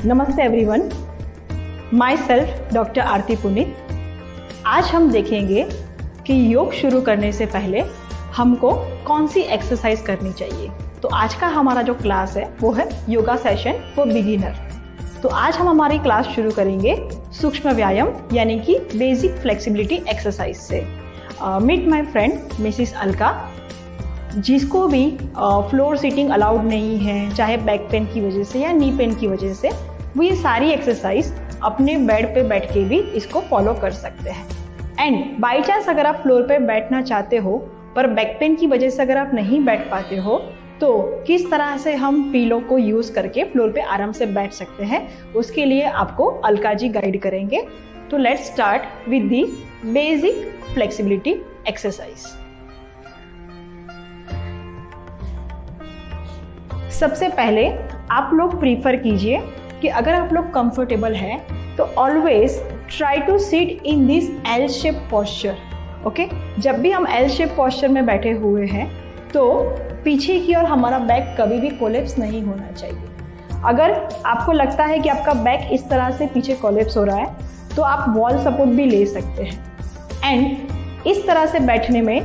नमस्ते everyone, my self doctor आरती पुनित। आज हम देखेंगे कि योग शुरू करने से पहले हमको कौन सी एक्सरसाइज करनी चाहिए। तो आज का हमारा जो क्लास है वो है योगा सेशन फॉर बिगिनर। तो आज हम हमारी क्लास शुरू करेंगे सूक्ष्म व्यायाम यानी कि बेसिक फ्लेक्सिबिलिटी एक्सरसाइज से। Meet my friend Mrs Alka. जिसको भी फ्लोर सीटिंग अलाउड नहीं है, चाहे बैक पेन की वजह से या नी पेन की वजह से, वो ये सारी एक्सरसाइज अपने बेड पे बैठ के भी इसको फॉलो कर सकते हैं। एंड बाई चांस अगर आप फ्लोर पे बैठना चाहते हो पर बैक पेन की वजह से अगर आप नहीं बैठ पाते हो तो किस तरह से हम पीलो को यूज़ करके फ्लोर पे आराम से बैठ सकते हैं, उसके लिए आपको अलका जी गाइड करेंगे। तो let's start with the basic flexibility exercise. सबसे पहले आप लोग प्रीफर कीजिए कि अगर आप लोग कंफर्टेबल हैं तो always try to sit in this L shape posture. Okay, जब भी हम एल शेप पोस्चर में बैठे हुए हैं तो पीछे की ओर हमारा बैक कभी भी कोलैप्स नहीं होना चाहिए। अगर आपको लगता है कि आपका बैक इस तरह से पीछे कोलैप्स हो रहा है तो आप वॉल सपोर्ट भी ले सकते हैं। एंड इस तरह से बैठने में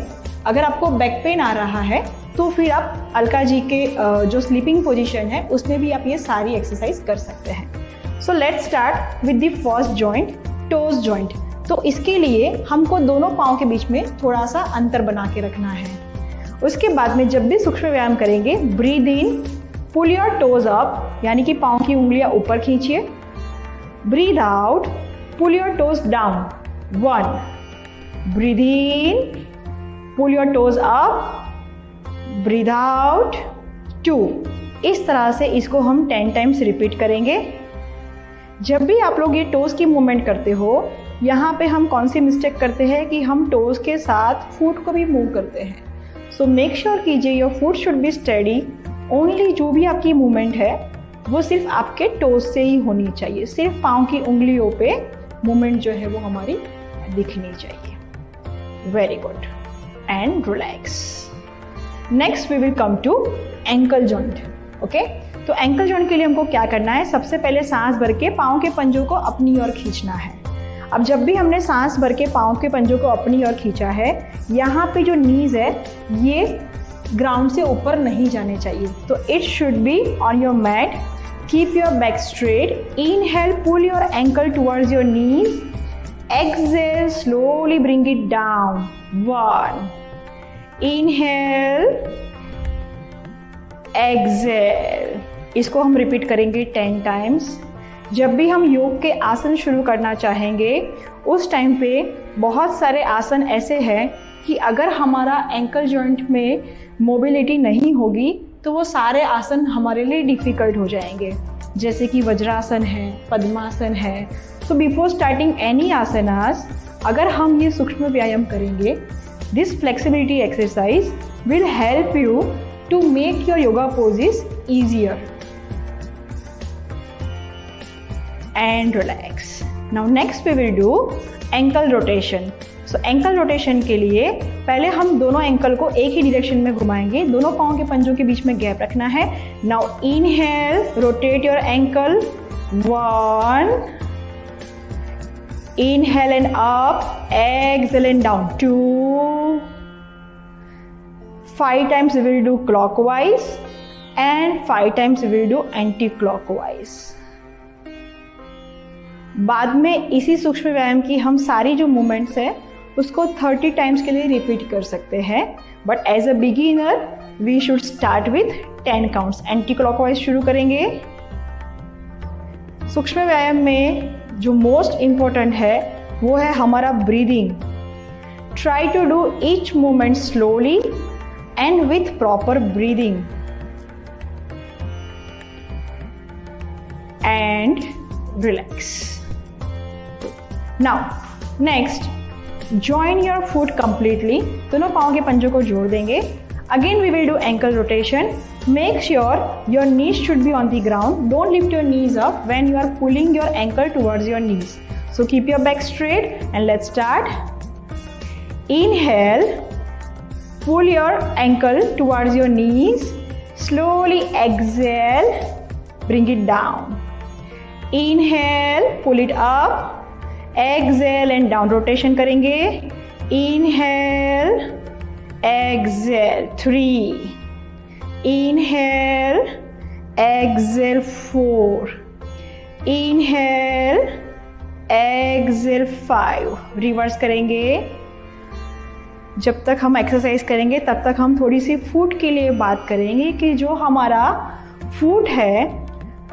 अगर आपको बैक पेन आ रहा है तो फिर आप अलका जी के जो स्लीपिंग पोजीशन है उसमें भी आप ये सारी एक्सरसाइज कर सकते हैं। So let's start with the first joint, toes joint. तो इसके लिए हमको दोनों पाँव के बीच में थोड़ा सा अंतर बना के रखना है। उसके बाद में जब भी सूक्ष्म व्यायाम करेंगे, breathe in, pull your toes up यानी कि पाँव की उंगलियां ऊपर खींचिए। Breathe out, pull your toes down. 1, breathe in, pull your toes up, breathe out. 2। इस तरह से इसको हम 10 टाइम्स रिपीट करेंगे। जब भी आप लोग ये टोज की मूवमेंट करते हो, यहाँ पे हम कौन सी मिस्टेक करते हैं कि हम टोज के साथ फुट को भी मूव करते हैं। सो मेक श्योर कीजिए your foot should be steady. Only जो भी आपकी मूवमेंट है वो सिर्फ आपके टोज से ही होनी चाहिए। सिर्फ पाँव की उंगलियों पे मूवमेंट जो है वो हमारी दिखनी चाहिए। Very good and relax. Next we will come to ankle joint. Okay, तो एंकल जॉइंट के लिए हमको क्या करना है, सबसे पहले सांस भर के पाँव के पंजों को अपनी ओर खींचना है। अब जब भी हमने सांस भर के पाँव के पंजों को अपनी ओर खींचा है, यहाँ पे जो नीज है ये ग्राउंड से ऊपर नहीं जाने चाहिए। तो it should be on your mat. Keep your back straight. Inhale, pull your ankle towards your knees. Exhale, slowly bring it down. 1, inhale, exhale. इसको हम रिपीट करेंगे 10 टाइम्स। जब भी हम योग के आसन शुरू करना चाहेंगे उस टाइम पे बहुत सारे आसन ऐसे हैं कि अगर हमारा एंकल जॉइंट में मोबिलिटी नहीं होगी तो वो सारे आसन हमारे लिए डिफ़िकल्ट हो जाएंगे, जैसे कि वज्रासन है, पद्मासन है। सो बिफोर स्टार्टिंग एनी आसनास, अगर हम ये सूक्ष्म व्यायाम करेंगे, this flexibility exercise will help you to make your yoga poses easier and relax. Now next we will do ankle rotation. So ankle rotation के लिए पहले हम दोनों एंकल को एक ही डायरेक्शन में घुमाएंगे। दोनों पाँव के पंजों के बीच में गैप रखना है। Now inhale, rotate your ankle. 1, inhale and up, exhale and down. 2, 5 times we will do clockwise and 5 times we will do anti-clockwise. बाद में इसी सूक्ष्म व्यायाम की हम सारी जो मूवमेंट्स है उसको 30 टाइम्स के लिए रिपीट कर सकते हैं। But as a beginner we should start with 10 counts. Anti clockwise शुरू करेंगे। सूक्ष्म व्यायाम में जो मोस्ट इम्पॉर्टेंट है वो है हमारा breathing. Try to do each movement slowly and with proper breathing and relax. Now next, join your foot completely. दोनों पाँव के पंजों को जोड़ देंगे। Again we will do ankle rotation. Make sure your knees should be on the ground. Don't lift your knees up when you are pulling your ankle towards your knees. So keep your back straight and let's start. Inhale, pull your ankle towards your knees. Slowly exhale, bring it down. Inhale, pull it up, exhale and down, rotation करेंगे, inhale, exhale, 3, inhale, exhale, 4, inhale, exhale, 5, reverse करेंगे। जब तक हम exercise करेंगे तब तक हम थोड़ी सी फूड के लिए बात करेंगे कि जो हमारा फूड है,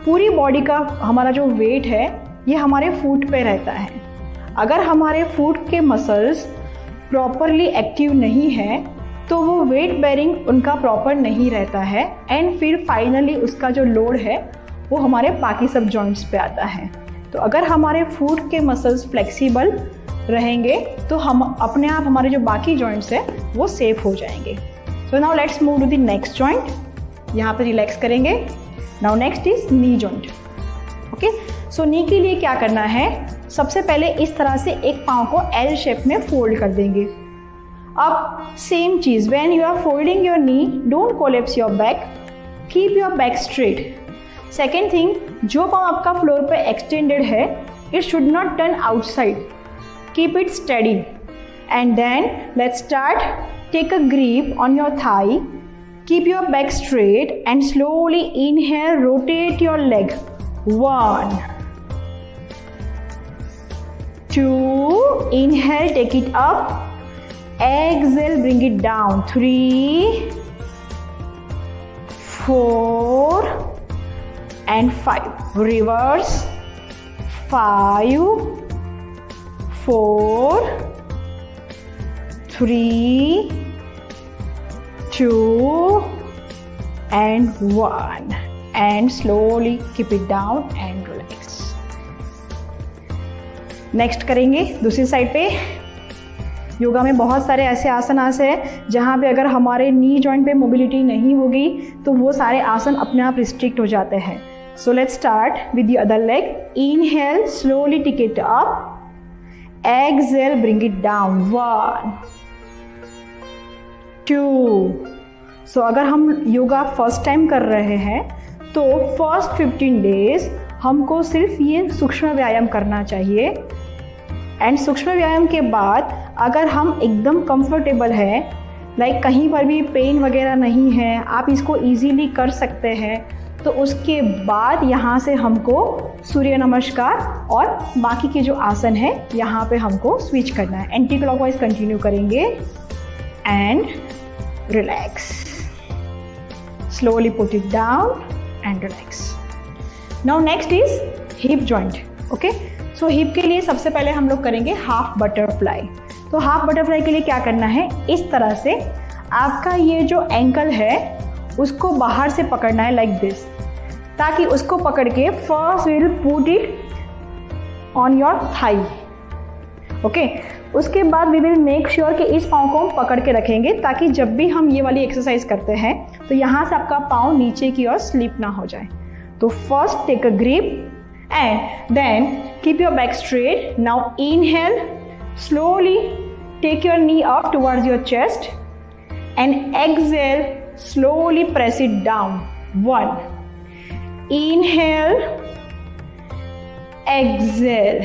पूरी बॉडी का हमारा जो वेट है ये हमारे फूड पे रहता है। अगर हमारे फूड के मसल्स प्रॉपरली एक्टिव नहीं है तो वो वेट बेरिंग उनका प्रॉपर नहीं रहता है एंड फिर फाइनली उसका जो लोड है वो हमारे बाकी सब जॉइंट्स पे आता है। तो अगर हमारे फूड के मसल्स फ्लेक्सिबल रहेंगे तो हम अपने आप हमारे जो बाकी जॉइंट्स है वो सेफ हो जाएंगे। So now let's move to the next joint. यहाँ पे रिलैक्स करेंगे। Now next is knee joint. Okay, so knee के लिए क्या करना है, सबसे पहले इस तरह से एक पाँव को एल शेप में फोल्ड कर देंगे। अब सेम चीज, when you are folding your knee, don't collapse your back, keep your back straight. Second thing, जो पाँव आपका फ्लोर पे एक्सटेंडेड है, it should not turn outside, keep it steady. And then let's start. Take a grip on your thigh, keep your back straight and slowly inhale, rotate your leg. 1, 2, inhale, take it up, exhale, bring it down. 3, 4 and 5. Reverse. 5, 4, 3, 2 and 1 and slowly keep it down and relax. Next करेंगे दूसरी side पे। योगा में बहुत सारे ऐसे आसनास हैं जहाँ पे अगर हमारे नी जॉइंट पे मोबिलिटी नहीं होगी तो वो सारे आसन अपने आप रिस्ट्रिक्ट हो जाते हैं। So let's start with the other leg. Inhale, slowly take it up, exhale, bring it down. 1, 2. सो अगर हम योगा फर्स्ट टाइम कर रहे हैं तो फर्स्ट 15 डेज हमको सिर्फ ये सूक्ष्म व्यायाम करना चाहिए। एंड सूक्ष्म व्यायाम के बाद अगर हम एकदम कंफर्टेबल है, लाइक कहीं पर भी पेन वगैरह नहीं है, आप इसको इजीली कर सकते हैं, तो उसके बाद यहाँ से हमको सूर्य नमस्कार और बाकी के जो आसन है यहाँ पे हमको स्विच करना है। एंटी क्लॉकवाइज कंटिन्यू करेंगे and relax, slowly put it down and relax. Now next is hip joint. Okay, so hip के लिए सबसे पहले हम लोग करेंगे हाफ बटरफ्लाई। तो हाफ बटरफ्लाई के लिए क्या करना है, इस तरह से आपका ये जो एंकल है उसको बाहर से पकड़ना है लाइक दिस, ताकि उसको पकड़ के first will put it on your thigh. Okay, उसके बाद वी विल मेक श्योर कि इस पाँव को हम पकड़ के रखेंगे ताकि जब भी हम ये वाली एक्सरसाइज करते हैं तो यहाँ से आपका पाँव नीचे की ओर स्लिप ना हो जाए। तो first take a grip and then keep your back straight. Now inhale, slowly take your knee up towards your chest and exhale, slowly press it down. 1, inhale, exhale.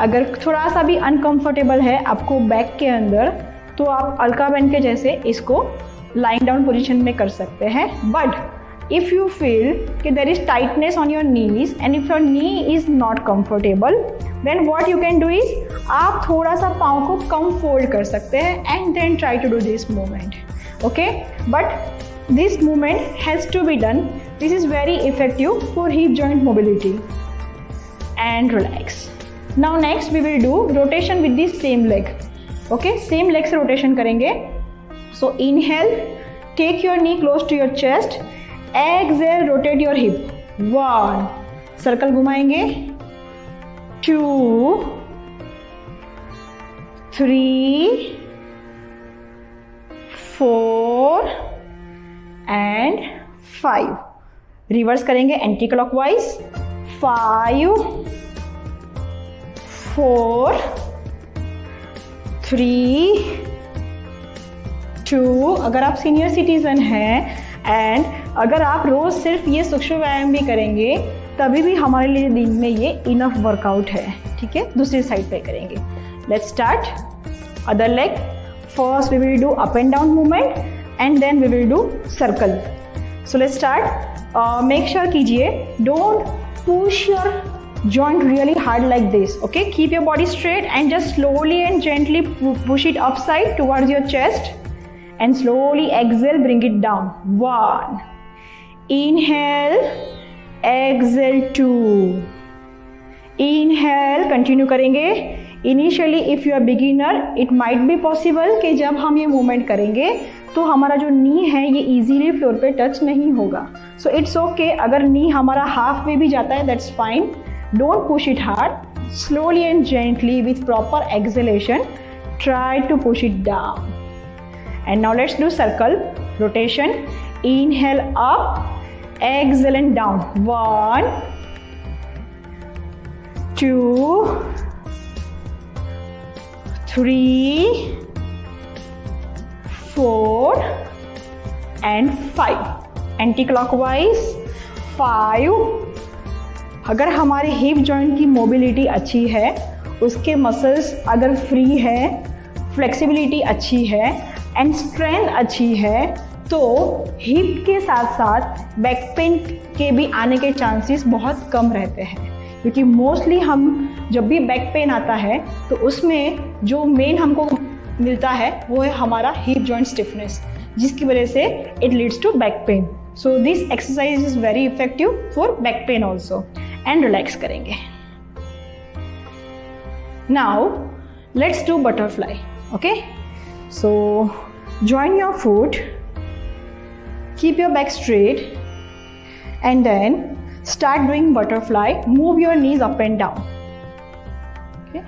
अगर थोड़ा सा भी अनकंफर्टेबल है आपको बैक के अंदर तो आप अलका बैंड के जैसे इसको लाइन डाउन पोजीशन में कर सकते हैं। बट इफ यू फील कि there is tightness on your knees and if your knee is not comfortable, then what you can do is आप थोड़ा सा पाँव को कम फोल्ड कर सकते हैं and then try to do this movement. Okay, but this movement has to be done. This is very effective for hip joint mobility. And relax. Now next we will do rotation with the same leg. Okay, same leg से rotation करेंगे। So inhale, take your knee close to your chest. Exhale, rotate your hip. 1, circle घुमाएंगे। 2, 3, 4 and 5. Reverse करेंगे anti clockwise. 5, 4, 3, 2। अगर आप senior citizen हैं and अगर आप रोज सिर्फ ये सूक्ष्म व्यायाम भी करेंगे तभी भी हमारे लिए दिन में ये इनफ वर्कआउट है, ठीक है। दूसरी साइड पे करेंगे। Let's start other leg. First we will do up and down movement and then we will do circle. So let's start. Make sure कीजिए don't push your joint really hard like this, okay? Keep your body straight and just slowly and gently push it upside towards your chest and slowly exhale, bring it down. 1, inhale, exhale 2, inhale, continue करेंगे। Initially if you are beginner it might be possible कि जब हम ये movement करेंगे तो हमारा जो नी है ये इजीली फ्लोर पे टच नहीं होगा। सो इट्स ओके अगर नी हमारा हाफ वे भी जाता है, that's fine. Don't push it hard. Slowly and gently with proper exhalation, try to push it down. And now let's do circle rotation. Inhale up, exhale and down. 1, 2, 3, 4 and 5. Anti-clockwise 5. अगर हमारे hip joint की mobility अच्छी है, उसके muscles अगर free है, flexibility अच्छी है एंड स्ट्रेंथ अच्छी है, तो हिप के साथ साथ बैक पेन के भी आने के चांसेस बहुत कम रहते हैं। क्योंकि मोस्टली हम जब भी बैक पेन आता है तो उसमें जो मेन हमको मिलता है वो है हमारा हिप जॉइंट स्टिफनेस, जिसकी वजह से it leads to back pain. So this exercise is very effective for back pain also. And relax करेंगे। Now let's do butterfly, okay? So join your foot, keep your back straight and then start doing butterfly. Move your knees up and down, okay?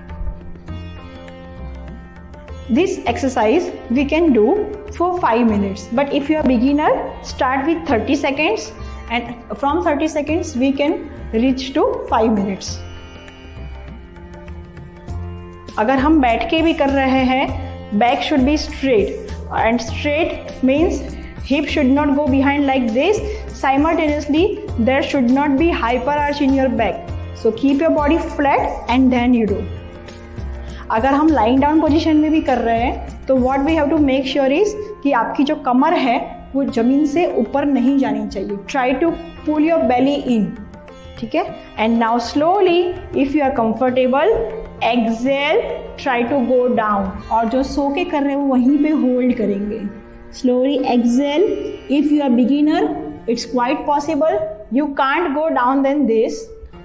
This exercise we can do for 5 minutes, but if you are beginner, start with 30 seconds and from 30 seconds we can reach to 5 minutes. अगर हम बैठ के भी कर रहे हैं, back should be straight and straight means hip should not go behind like this. Simultaneously there should not be hyper arch in your back, so keep your body flat and then you do. अगर हम lying down position में भी कर रहे हैं तो what we have to make sure is कि आपकी जो कमर है वो जमीन से ऊपर नहीं जानी चाहिए। Try to pull your belly in, ठीक है? And now slowly if you are comfortable, exhale, try to go down, और जो सो के कर रहे हैं वो वहीं पे होल्ड करेंगे। Slowly exhale. If you are beginner, it's quite possible you can't go down than this,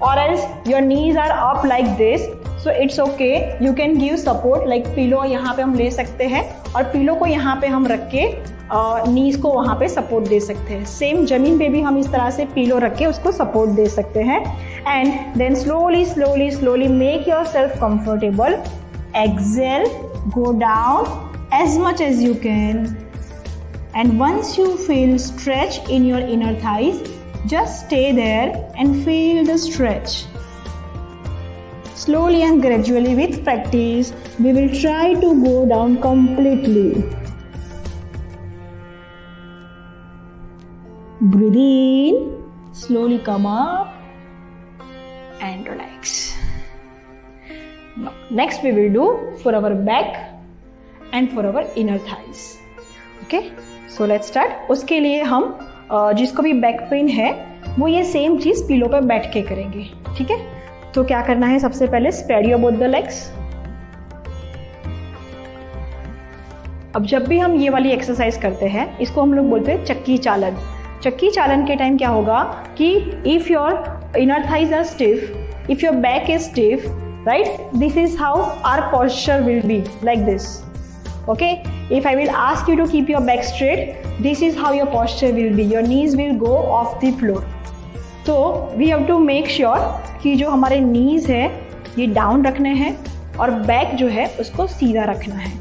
or else your knees are up like this, so it's okay, you can give support like pillow यहाँ पे हम ले सकते हैं और pillow को यहाँ पे हम रख के नीज को वहाँ पे सपोर्ट दे सकते हैं। सेम जमीन पे भी हम इस तरह से पिलो रख के उसको सपोर्ट दे सकते हैं। And then slowly slowly slowly make yourself comfortable, exhale, go down as much as you can. And once you feel stretch in your inner thighs, just stay there and feel the stretch. Slowly and gradually with practice, we will try to go down completely. Breathe in, slowly come up and relax. Now, next we will do for our back and for our inner thighs. Okay? So let's start. उसके लिए हम जिसको भी back pain है वो ये same चीज़ pillow पर बैठ के करेंगे, ठीक है? तो क्या करना है, सबसे पहले spread your both the legs. अब जब भी हम ये वाली एक्सरसाइज करते हैं इसको हम लोग बोलते हैं चक्की चालन। चक्की चालन के टाइम क्या होगा कि if your inner thighs are stiff, if your back is stiff, right, this is how our posture will be like this, okay? If I will ask you to keep your back straight, this is how your posture will be. Your knees will go off the floor. So we have to make sure कि जो हमारे knees है ये down रखने हैं और back जो है उसको सीधा रखना है।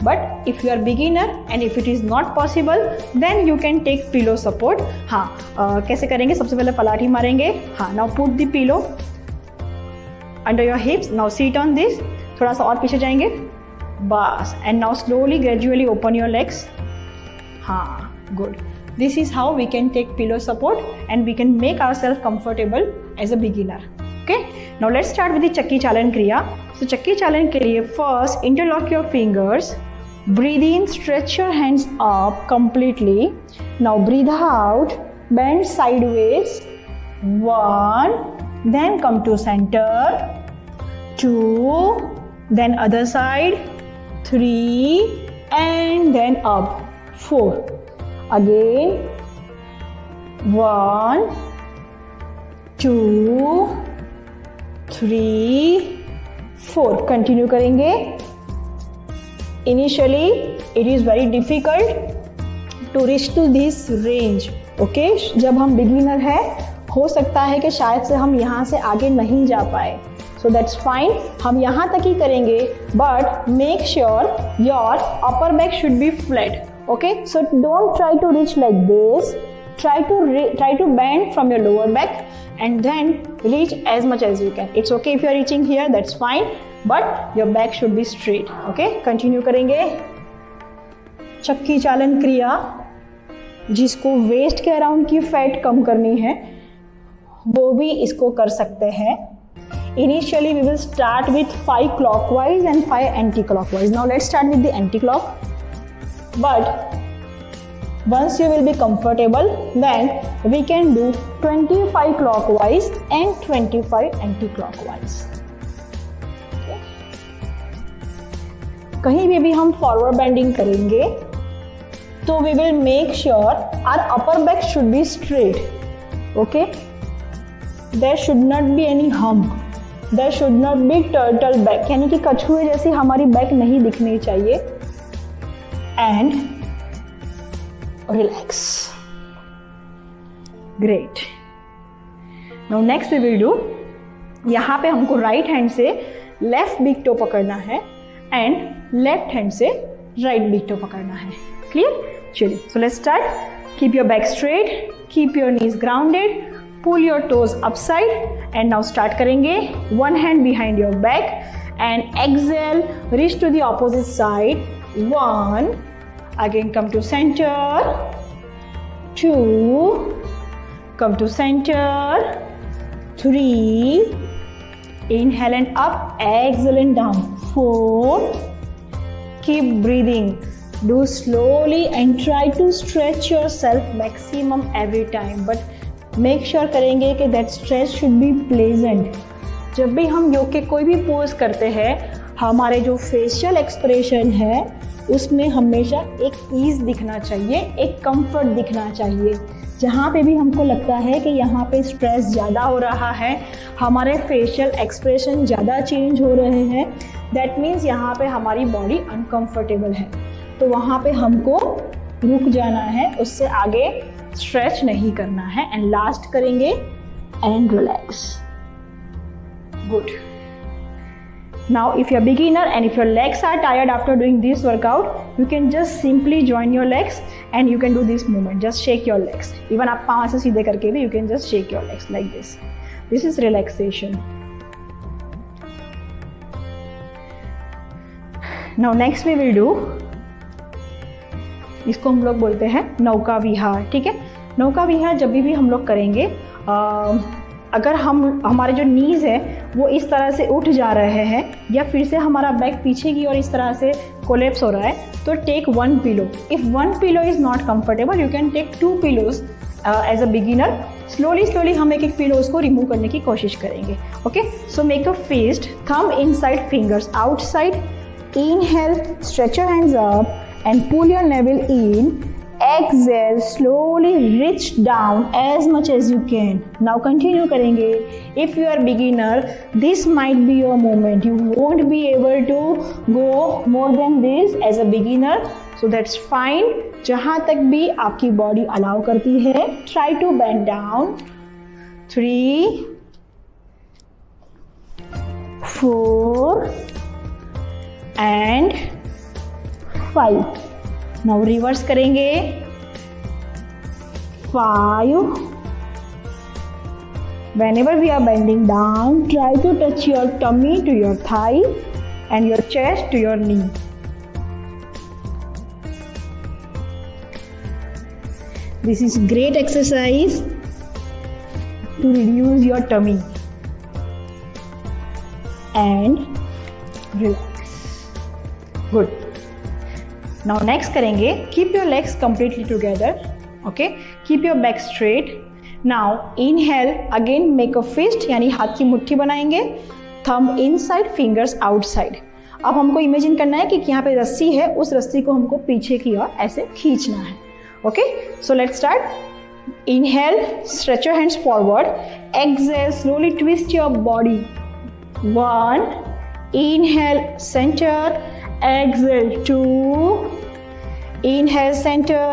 But if you are beginner and if it is not possible, then you can take pillow support. हाँ, कैसे करेंगे? सबसे पहले पलाठी मारेंगे। हाँ, now put the pillow under your hips. Now sit on this. थोड़ा सा और पीछे जाएंगे, बस। And now slowly gradually open your legs. हाँ, good. This is how we can take pillow support and we can make ourselves comfortable as a beginner. Okay, now let's start with the Chakki Chalan Kriya. So Chakki Chalan के लिए first interlock your fingers, breathe in, stretch your hands up completely. Now breathe out, bend sideways. 1, then come to center. 2, then other side. 3, and then up. 4. Again. 1, 2, 3, 4. Continue करेंगे. Initially, it is very difficult to reach to this range. Okay? जब हम beginner है, हो सकता है कि शायद से हम यहाँ से आगे नहीं जा पाए. So that's fine. हम यहाँ तक ही करेंगे. But make sure your upper back should be flat. Okay? So don't try to reach like this. Try to bend from your lower back and then reach as much as you can. It's okay if you are reaching here, that's fine. But your back should be straight. Okay? Continue करेंगे. चक्की चालन क्रिया, जिसको waste के around की fat कम करनी है, वो भी इसको कर सकते हैं. Initially we will start with 5 clockwise and 5 anti-clockwise. Now let's start with the anti-clock. But once you will be comfortable, then we can do 25 clockwise and 25 anti-clockwise. Okay. कहीं भी हम forward bending करेंगे, तो we will make sure our upper back should be straight. Okay. There should not be any hump. There should not be turtle back. यानी कि कछुए जैसी हमारी बैक नहीं दिखनी चाहिए. And relax. Great. Now next we will do, यहाँ पे हमको राइट हैंड से लेफ्ट बिग टो पकड़ना है एंड लेफ्ट हैंड से राइट बिग टो पकड़ना है. क्लियर? चलिए. So let's start. Keep your back straight. Keep your knees grounded. Pull your toes upside and now start करेंगे. One hand behind your back and exhale. Reach to the opposite side. 1. Again come to center. 2. Come to center. 3. Inhale and up. Exhale and down. 4. Keep breathing. Do slowly and try to stretch yourself maximum every time. But make sure करेंगे कि that stretch should be pleasant. जब भी हम योग के कोई भी pose करते हैं, हमारे जो फेशियल एक्सप्रेशन है उसमें हमेशा एक ईज दिखना चाहिए, एक कंफर्ट दिखना चाहिए. जहाँ पे भी हमको लगता है कि यहाँ पे स्ट्रेस ज़्यादा हो रहा है, हमारे फेशियल एक्सप्रेशन ज़्यादा चेंज हो रहे हैं, दैट मीन्स यहाँ पे हमारी बॉडी अनकम्फर्टेबल है. तो वहाँ पे हमको रुक जाना है, उससे आगे स्ट्रेच नहीं करना है. एंड लास्ट करेंगे and relax. Good. Now if you are beginner and if your legs are tired after doing this workout, you can just simply join your legs and you can do this movement. Just shake your legs. Even आप पाँव से सीधे करके भी you can just shake your legs like this. This is relaxation. Now next we will do, इसको हम लोग बोलते हैं नौका विहार. ठीक है? नौका विहार जब भी हम लोग करेंगे, अगर हमारे जो नीज है वो इस तरह से उठ जा रहे हैं या फिर से हमारा बैक पीछे की ओर इस तरह से कोलैप्स हो रहा है, तो take 1 pillow. If 1 pillow is not comfortable, you can take 2 pillows as a beginner. Slowly हम एक पिलोज को रिमूव करने की कोशिश करेंगे. Okay? So make a fist, thumb inside, fingers outside. Inhale, stretch your hands up and pull your navel in. Exhale, slowly reach down as much as you can. Now continue करेंगे. If you are beginner, this might be your moment. You won't be able to go more than this as a beginner, so that's fine. जहाँ तक भी आपकी body allow करती है, try to bend down. 3, 4 and 5. Now reverse करेंगे. 5. Whenever we are bending down, try to touch your tummy to your thigh and your chest to your knee. This is great exercise to reduce your tummy and relax. Good. Now next करेंगे, keep your legs completely together. Okay, keep your back straight. Now inhale, again make a fist, यानी हाथ की मुट्ठी बनाएंगे, thumb inside, fingers outside. अब हमको imagine करना है कि यहाँ पे रस्सी है, उस रस्सी को हमको पीछे की ओर ऐसे खींचना है. Okay, so let's start. Inhale, stretch your hands forward. Exhale, slowly twist your body. 1, inhale, center. Exhale, 2. Inhale, center.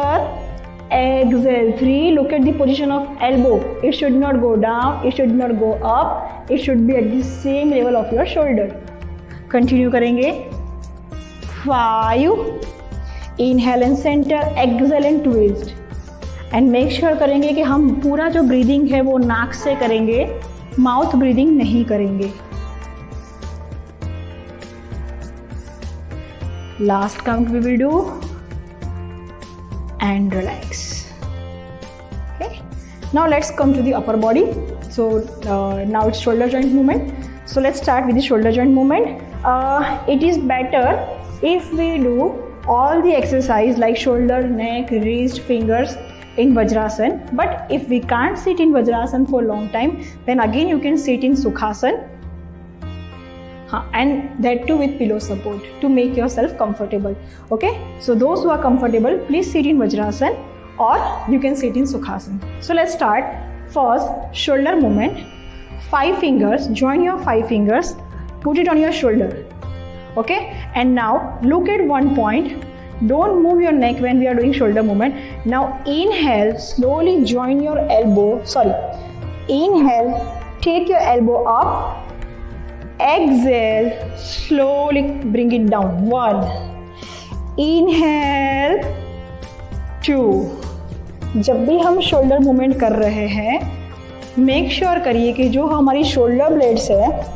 Exhale, 3. Look at the position of elbow. It should not go down. It should not go up. It should be at the same level of your shoulder. Continue करेंगे. 5. Inhale and center. Exhale and twist. And make sure करेंगे कि हम पूरा जो breathing है वो नाक से करेंगे, माउथ ब्रीदिंग नहीं करेंगे. Last count we will do and relax. Okay. Now let's come to the upper body. So now it's shoulder joint movement. So let's start with the shoulder joint movement. It is better if we do all the exercise like shoulder, neck, wrist, fingers in Vajrasan. But if we can't sit in Vajrasan for a long time, then again you can sit in Sukhasana. And that too with pillow support to make yourself comfortable. Okay, so those who are comfortable, please sit in Vajrasan or you can sit in Sukhasana. So let's start. First, shoulder movement. 5 fingers, join your 5 fingers, put it on your shoulder. Okay, and now look at one point. Don't move your neck when we are doing shoulder movement. Now inhale, slowly join your elbow. Inhale, take your elbow up. Exhale, slowly bring it down. 1. Inhale. 2. जब भी हम shoulder movement कर रहे हैं, make sure करिए कि जो हमारी शोल्डर ब्लेड्स है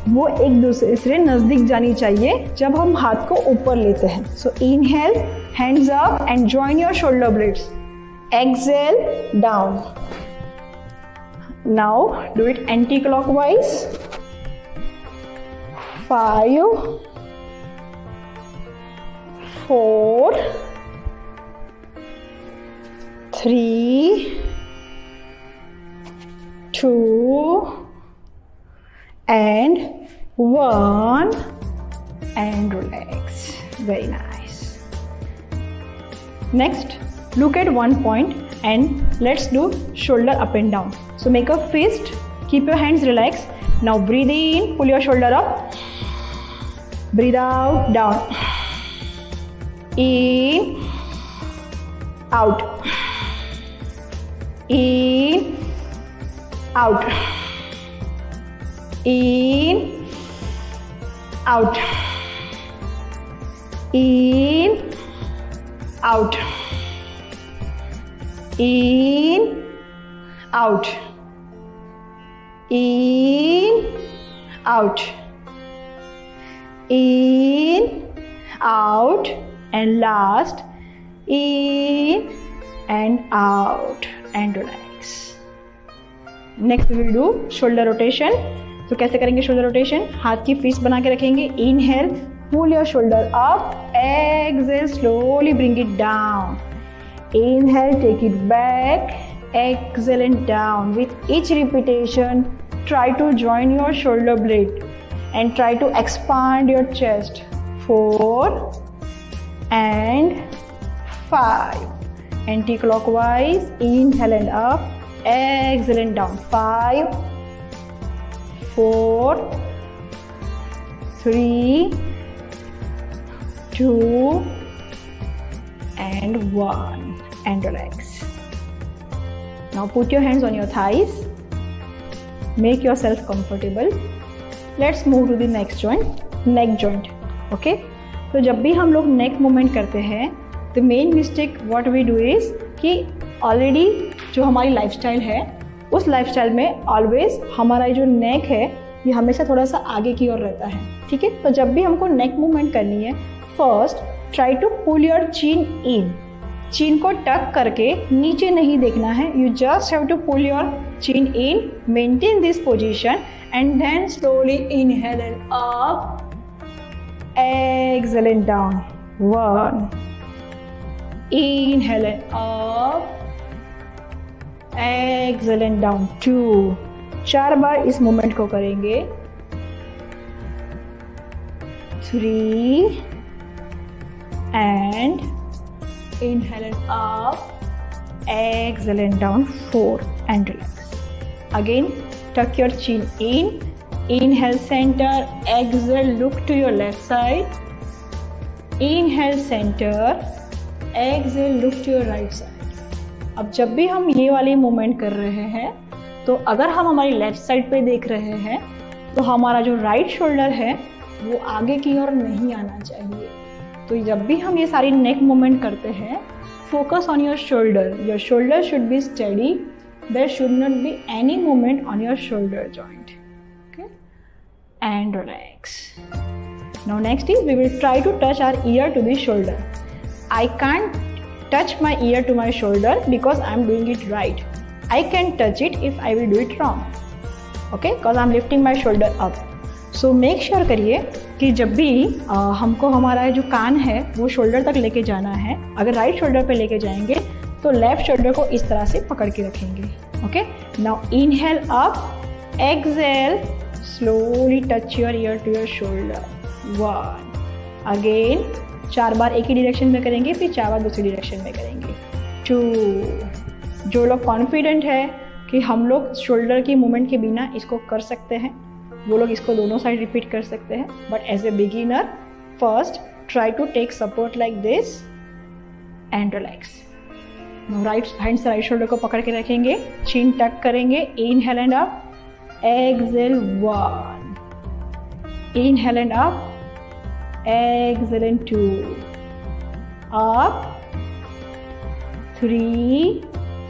वो एक दूसरे से नज़दीक जानी चाहिए जब हम हाथ को ऊपर लेते हैं. So inhale, hands up and join your shoulder blades. Exhale, down. Now do it anti clockwise. 5, 4, 3, 2, and 1, and relax. Very nice. Next, look at one point and let's do shoulder up and down. So make a fist, keep your hands relaxed. Now breathe in, pull your shoulder up. Breathe out, down. In, out. In, out. In, out. In, out. In, out. In, out. In, out, and last, in and out, and relax. Next we will do shoulder rotation. तो कैसे करेंगे shoulder rotation? हाथ की fist बना के रखेंगे. Inhale, pull your shoulder up. Exhale, slowly bring it down. Inhale, take it back. Exhale and down. With each repetition, try to join your shoulder blade and try to expand your chest. 4 and 5. Anti-clockwise. Inhale and up. Exhale and down. 5, 4, 3, 2, and 1. And relax. Now put your hands on your thighs. Make yourself comfortable. Let's move to the next joint, neck joint. Okay? तो जब भी हम लोग neck movement करते हैं, the main mistake what we do is कि already जो हमारी lifestyle है, उस lifestyle में always हमारा जो neck है, ये हमेशा थोड़ा सा आगे की ओर रहता है. ठीक है? तो जब भी हमको neck movement करनी है, first try to pull your chin in. चिन को टक करके नीचे नहीं देखना है. You just have to pull your chin in, maintain this position and then slowly inhale and up, exhale and down. 1, inhale and up, exhale and down. 2, 4 बार इस movement को करेंगे. 3 and inhale and up, exhale and down. 4 and relax. Again, tuck your chin in, inhale center, exhale, look to your left side. Inhale center, exhale, look to your right side. अब जब भी हम ये वाली movement कर रहे हैं तो अगर हम हमारी लेफ्ट साइड पे देख रहे हैं तो हमारा जो राइट शोल्डर है वो आगे की ओर नहीं आना चाहिए. तो जब भी हम ये सारी नेक मूवमेंट करते हैं, focus on your shoulder should be steady. There should not be any movement on your shoulder joint. Okay, and relax. Now next is we will try to touch our ear to the shoulder. I can't touch my ear to my shoulder because I am doing it right. I can touch it if I will do it wrong. Okay, because I am lifting my shoulder up. So make sure करिए कि जब भी हमको हमारा जो कान है वो shoulder तक लेके जाना है, अगर राइट शोल्डर पे लेके जाएंगे तो लेफ्ट शोल्डर को इस तरह से पकड़ के रखेंगे. Okay, now inhale up, exhale, slowly touch your ear to your shoulder. 1, again 4 बार एक ही डायरेक्शन में करेंगे, फिर 4 बार दूसरी डायरेक्शन में करेंगे. 2, जो लोग कॉन्फिडेंट है कि हम लोग शोल्डर की मूवमेंट के बिना इसको कर सकते हैं, वो लोग इसको दोनों साइड रिपीट कर सकते हैं. But as a beginner first try to take support like this and relax. Right hand से राइट शोल्डर को पकड़ के रखेंगे, चिन टक करेंगे, inhale and up, exhale. 1, inhale and up, exhale and 2, up, 3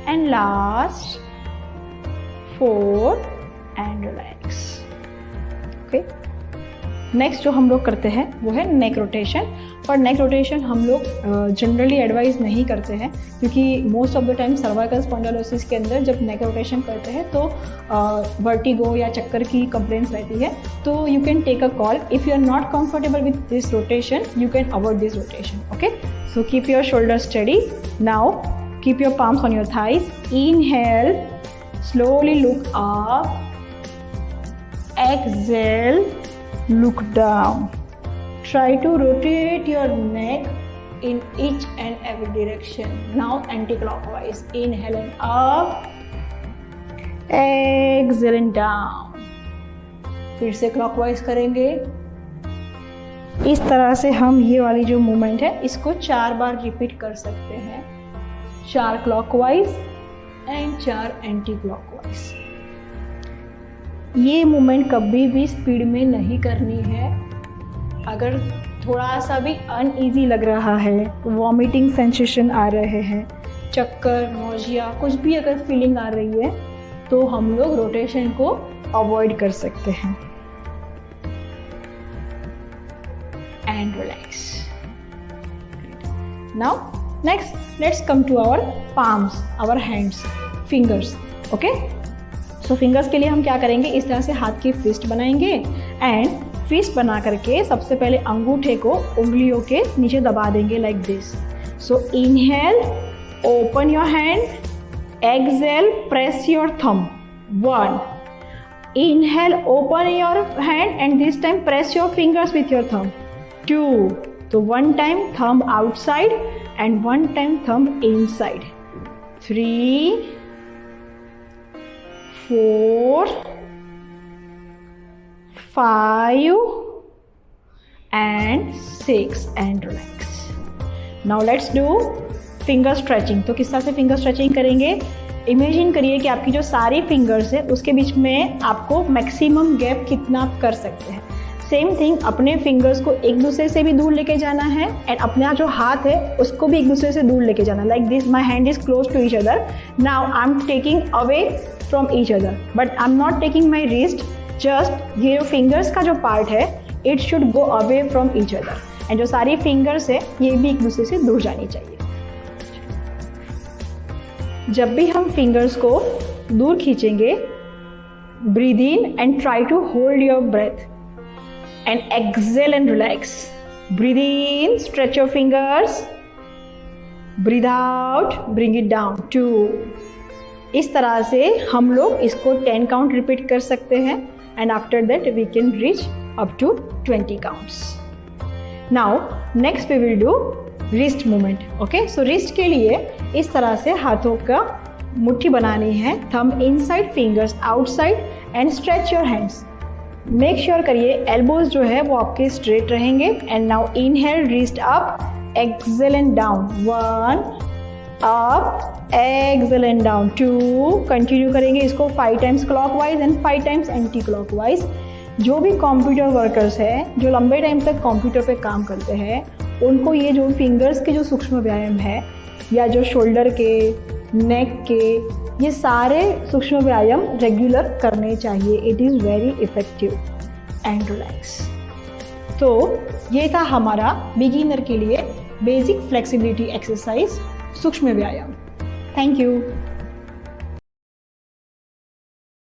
and last 4 and relax. Okay, next जो हम लोग करते हैं वो है नेक रोटेशन. पर नेक रोटेशन हम लोग जनरली एडवाइस नहीं करते हैं क्योंकि most of the time cervical spondylosis के अंदर जब नेक रोटेशन करते हैं तो वर्टिगो या चक्कर की कंप्लेंट्स रहती है. तो you can take a call. If you are not comfortable with this rotation you can avoid this rotation. Okay, so keep your shoulder steady. Now keep your palms on your thighs. Inhale, slowly look up, exhale, look down. Try to rotate your neck in each and every direction. Now anti-clockwise. Inhale and up, exhale and down. फिर से clockwise करेंगे. इस तरह से हम ये वाली जो मूवमेंट है इसको 4 बार रिपीट कर सकते हैं. 4 clockwise एंड 4 एंटी क्लॉकवाइज. ये मूवमेंट कभी भी स्पीड में नहीं करनी है. अगर थोड़ा सा भी अनईजी लग रहा है, वॉमिटिंग सेंसेशन आ रहे हैं, चक्कर, नोजिया, कुछ भी अगर फीलिंग आ रही है तो हम लोग रोटेशन को अवॉइड कर सकते हैं. And relax. Now next let's come to our palms, our hands, fingers. okay, so fingers के लिए हम क्या करेंगे, इस तरह से हाथ की फिस्ट बनाएंगे एंड फिस्ट बना करके सबसे पहले अंगूठे को उंगलियों के नीचे दबा देंगे like this. So inhale, open your hand, exhale, press your thumb. 1, inhale, open your hand and this time press your fingers with your thumb. 2, तो 1 time thumb outside and 1 time thumb inside. 3, 4, 5 and 6 and relax. Now let's do finger stretching. तो किस तरह से finger stretching करेंगे, imagine करिए कि आपकी जो सारी फिंगर्स है उसके बीच में आपको मैक्सिमम गैप कितना आप कर सकते हैं. सेम थिंग, अपने फिंगर्स को एक दूसरे से भी दूर लेके जाना है एंड अपना जो हाथ है उसको भी एक दूसरे से दूर लेके जाना. Like this, my hand is close to each other. Now I am taking away from each other but I am not taking my wrist. Just ये जो फिंगर्स का जो पार्ट है it should go away from each other and जो सारी fingers है ये भी एक दूसरे से दूर जानी चाहिए. जब भी हम फिंगर्स को दूर खींचेंगे, breathe in and try to hold your breath and exhale and relax. Breathe in, stretch your fingers, breathe out, bring it down. 2। इस तरह से हम लोग इसको 10 काउंट रिपीट कर सकते हैं and after that we can reach up to 20 counts. Now next we will do wrist movement. Okay, so wrist के लिए इस तरह से हाथों का मुट्ठी बनानी है, thumb inside, fingers outside and stretch your hands. Make sure करिए एल्बोज जो है वो आपके स्ट्रेट रहेंगे। And now inhale, wrist up, exhale and down. 1 up, exhale and down. 2 continue करेंगे इसको 5 times clockwise and 5 times anti clockwise. जो भी कंप्यूटर वर्कर्स हैं, जो लंबे टाइम तक कंप्यूटर पे काम करते हैं, उनको ये जो फिंगर्स के जो सूक्ष्म व्यायाम है या जो शोल्डर के, नेक के, ये सारे सूक्ष्म व्यायाम रेगुलर करने चाहिए। It is very effective and relax. तो ये था हमारा बिगिनर के लिए बेसिक फ्लेक्सिबिलिटी एक्सरसाइज, सूक्ष्म व्यायाम। Thank you.